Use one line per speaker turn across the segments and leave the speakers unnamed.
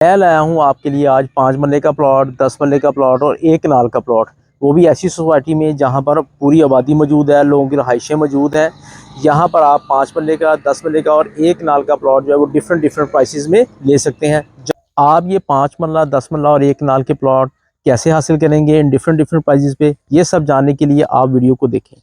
मैं लाया हूँ आपके लिए आज 5 मरले का प्लॉट, 10 मरले का प्लॉट और 1 कनाल का प्लॉट। वो भी ऐसी सोसाइटी में जहाँ पर पूरी आबादी मौजूद है, लोगों की रहाइशें मौजूद हैं। यहाँ पर आप 5 मरले का, 10 मरले का और 1 कनाल का प्लॉट जो है वो डिफरेंट डिफरेंट प्राइसेस में ले सकते हैं। आप ये 5 मरला, 10 मरला और 1 कनाल के प्लॉट कैसे हासिल करेंगे इन डिफरेंट डिफरेंट प्राइसेस पे, ये सब जानने के लिए आप वीडियो को देखें।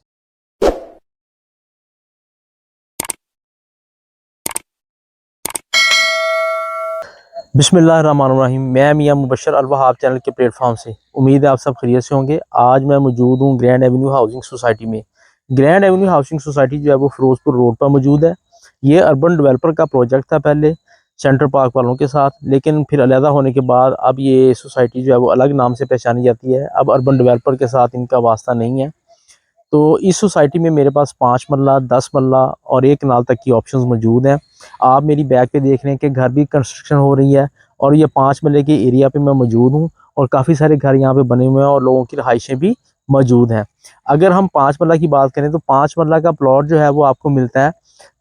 बिस्मिल्लाहिर्रहमानिर्रहीम। मैं मियां मुबशर अल वहाब चैनल के प्लेटफॉर्म से। उम्मीद है आप सब खैरियत से होंगे। आज मैं मौजूद हूँ ग्रैंड एवेन्यू हाउसिंग सोसाइटी में। ग्रैंड एवेन्यू हाउसिंग सोसाइटी जो है वो फिरोजपुर रोड पर मौजूद है। ये अर्बन डेवलपर का प्रोजेक्ट था पहले सेंटर पार्क वालों के साथ, लेकिन फिर अलहदा होने के बाद अब ये सोसाइटी जो है वो अलग नाम से पहचानी जाती है। अब अर्बन डेवलपर के साथ इनका वास्ता नहीं है। तो इस सोसाइटी में मेरे पास 5 मरला, 10 मरला और 1 कनाल तक की ऑप्शंस मौजूद हैं। आप मेरी बैक पे देख रहे हैं कि घर भी कंस्ट्रक्शन हो रही है और ये 5 मरले के एरिया पे मैं मौजूद हूँ और काफ़ी सारे घर यहाँ पे बने हुए हैं और लोगों की रहाइशें भी मौजूद हैं। अगर हम 5 मरला की बात करें तो 5 मरला का प्लॉट जो है वो आपको मिलता है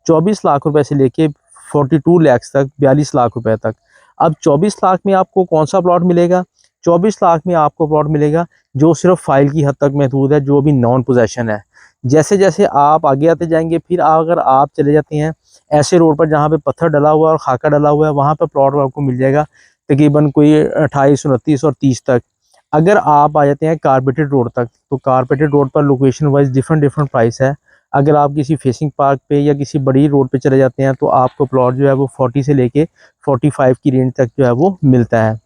24 लाख रुपए से लेके 42 लैक्स तक, 42 लाख रुपए तक। अब 24 लाख में आपको कौन सा प्लॉट मिलेगा? 24 लाख में आपको प्लॉट मिलेगा जो सिर्फ फाइल की हद तक महदूद है, जो भी नॉन पोजेशन है। जैसे जैसे आप आगे आते जाएंगे, फिर अगर आप चले जाते हैं ऐसे रोड पर जहाँ पे पत्थर डला हुआ है और खाका डला हुआ है, वहाँ पर प्लॉट आपको मिल जाएगा तकरीबन कोई 28, 29 और 30 तक। अगर आप आ जाते हैं कारपेटेड रोड तक, तो कारपेटेड रोड पर location wise different different price है। अगर आप किसी फेसिंग पार्क पे या किसी बड़ी रोड पे चले जाते हैं तो आपको प्लॉट जो है वो 40 से लेके 45 की रेंज तक जो है वो मिलता है।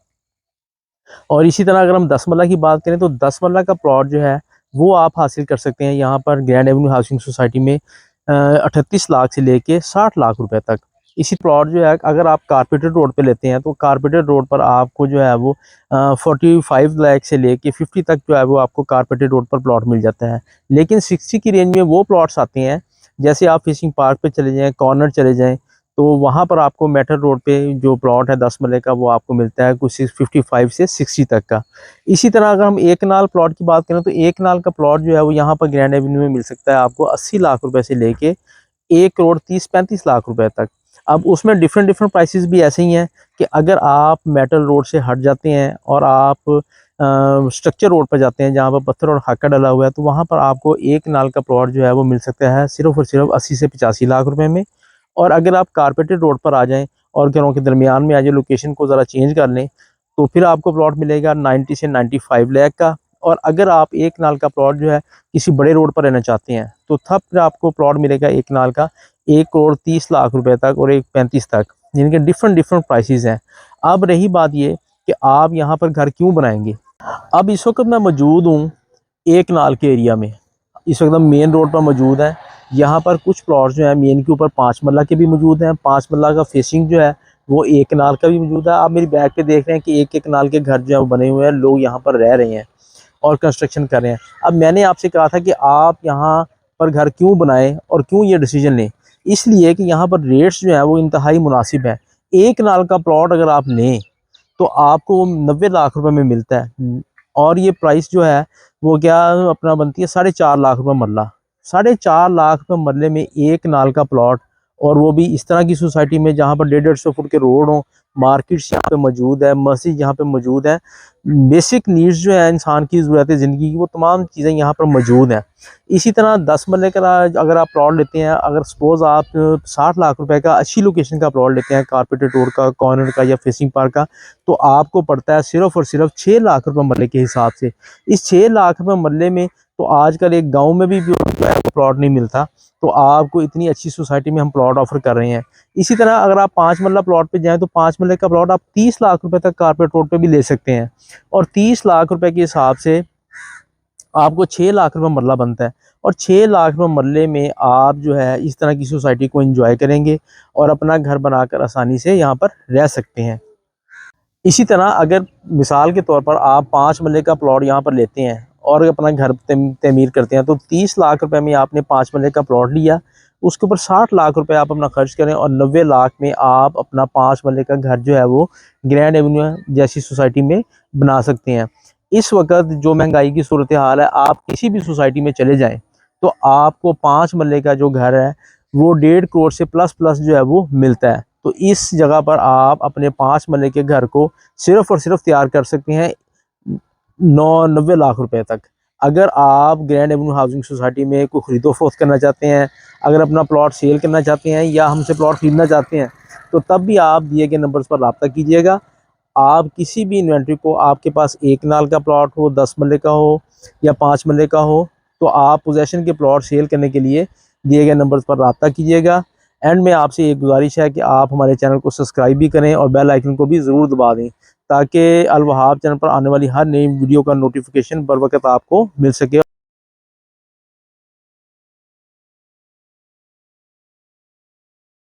और इसी तरह अगर हम 10 मरला की बात करें तो 10 मरला का प्लॉट जो है वो आप हासिल कर सकते हैं यहाँ पर ग्रैंड एवेन्यू हाउसिंग सोसाइटी में 38 लाख से लेके 60 लाख रुपए तक। इसी प्लॉट जो है अगर आप कारपेटेड रोड पे लेते हैं तो कारपेटेड रोड पर आपको जो है वो 45 लाख से लेके 50 तक जो है वो आपको कारपेटेड रोड पर प्लॉट मिल जाता है। लेकिन 60 की रेंज में वो प्लॉट्स आते हैं, जैसे आप फिशिंग पार्क पे चले जाएँ, कॉर्नर चले जाएँ, तो वहाँ पर आपको मेटल रोड पे जो प्लॉट है 10 मरले का वो आपको मिलता है कुछ 55 से 60 तक का। इसी तरह अगर हम 1 कनाल प्लॉट की बात करें तो 1 कनाल का प्लॉट जो है वो यहाँ पर ग्रैंड एवेन्यू में मिल सकता है आपको 80 लाख रुपए से लेके 1 करोड़ 30-35 लाख रुपए तक। अब उसमें डिफरेंट डिफरेंट प्राइसेस भी ऐसे ही हैं कि अगर आप मेटल रोड से हट जाते हैं और आप स्ट्रक्चर रोड पर जाते हैं जहाँ पर पत्थर और खाका डला हुआ है, तो वहाँ पर आपको 1 कनाल का प्लॉट जो है वो मिल सकता है सिर्फ और सिर्फ 80 से 85 लाख रुपए में। और अगर आप कारपेटेड रोड पर आ जाएं और घरों के दरमियान में आ जाए, लोकेशन को ज़रा चेंज कर लें, तो फिर आपको प्लॉट मिलेगा 90 से 95 लाख का। और अगर आप 1 कनाल का प्लॉट जो है किसी बड़े रोड पर लेना चाहते हैं तो तब फिर आपको प्लॉट मिलेगा 1 कनाल का 1 करोड़ 30 लाख रुपए तक और 1 35 तक। यानी कि डिफरेंट डिफरेंट प्राइसेस हैं। अब रही बात ये कि आप यहाँ पर घर क्यों बनाएंगे। अब इस वक्त मैं मौजूद हूँ 1 कनाल के एरिया में। इस वक्त हम मेन रोड पर मौजूद हैं। यहाँ पर कुछ प्लॉट्स जो है मेन के ऊपर 5 मरला के भी मौजूद हैं। 5 मरला का फेसिंग जो है वो 1 कनाल का भी मौजूद है। आप मेरी बैक पे देख रहे हैं कि 1 कनाल के घर जो है वो बने हुए हैं, लोग यहाँ पर रह रहे हैं और कंस्ट्रक्शन कर रहे हैं। अब मैंने आपसे कहा था कि आप यहाँ पर घर क्यों बनाएं और क्यों ये डिसीजन लें। इसलिए कि यहाँ पर रेट्स जो है वो इंतहाई मुनासिब है। 1 कनाल का प्लॉट अगर आप लें तो आपको वो 90 लाख रुपए में मिलता है। और ये प्राइस जो है वो क्या अपना बनती है 4.5 लाख रुपए मरला। 4.5 लाख रुपए मरले में 1 कनाल का प्लॉट, और वो भी इस तरह की सोसाइटी में जहाँ पर 150-150 फुट के रोड हों, मार्केट्स यहाँ पे मौजूद है, मस्जिद यहाँ पे मौजूद है। बेसिक नीड्स जो है इंसान की ज़रूरत है ज़िंदगी की, वो तमाम चीज़ें यहाँ पर मौजूद हैं। इसी तरह 10 मरले का अगर आप प्लॉट लेते हैं, अगर सपोज़ आप 60 लाख रुपए का अच्छी लोकेशन का प्लॉट लेते हैं, कारपेटेड रोड का, कॉर्नर का या फेसिंग पार्क का, तो आपको पड़ता है सिर्फ और सिर्फ 6 लाख रुपए मरले के हिसाब से। इस 6 लाख रुपए मरले में तो आजकल एक गांव में भी प्लॉट नहीं मिलता, तो आपको इतनी अच्छी सोसाइटी में हम प्लॉट ऑफर कर रहे हैं। इसी तरह अगर आप 5 मरला प्लॉट पे जाएं तो 5 मरले का प्लॉट आप 30 लाख रुपए तक कारपेट रोड पे भी ले सकते हैं। और 30 लाख रुपए के हिसाब से आपको 6 लाख रुपए मरला बनता है। और 6 लाख रुपए मरले में आप जो है इस तरह की सोसाइटी को एंजॉय करेंगे और अपना घर बनाकर आसानी से यहाँ पर रह सकते हैं। इसी तरह अगर मिसाल के तौर पर आप 5 मरले का प्लॉट यहाँ पर लेते हैं और अपना घर तमीर करते हैं, तो 30 लाख रुपए में आपने 5 मरले का प्लॉट लिया, उसके ऊपर 60 लाख रुपए आप अपना खर्च करें और 90 लाख में आप अपना 5 मरले का घर जो है वो ग्रैंड एवेन्यू जैसी सोसाइटी में बना सकते हैं। इस वक्त जो महंगाई की सूरत हाल है, आप किसी भी सोसाइटी में चले जाएं तो आपको 5 मरले का जो घर है वो 1.5 करोड़ से प्लस प्लस जो है वो मिलता है। तो तो इस जगह पर आप अपने 5 मरले के घर को सिर्फ और सिर्फ तैयार कर सकते हैं 90 लाख रुपए तक। अगर आप ग्रैंड एवेन्यू हाउसिंग सोसाइटी में कोई खरीदो फरोख्त करना चाहते हैं, अगर अपना प्लॉट सेल करना चाहते हैं या हमसे प्लॉट खरीदना चाहते हैं, तो तब भी आप दिए गए नंबर्स पर रब्ता कीजिएगा। आप किसी भी इन्वेंट्री को, आपके पास 1 नाल का प्लॉट हो, 10 मरले का हो या 5 मरले का हो, तो आप पोजेसन के प्लॉट सेल करने के लिए दिए गए नंबर्स पर रब्ता कीजिएगा। एंड में आपसे एक गुजारिश है कि आप हमारे चैनल को सब्सक्राइब भी करें और बेल आइकन को भी ज़रूर दबा दें, ताकि अल वहाब चैनल पर आने वाली हर नई वीडियो का नोटिफिकेशन बर वक्त आपको मिल सके।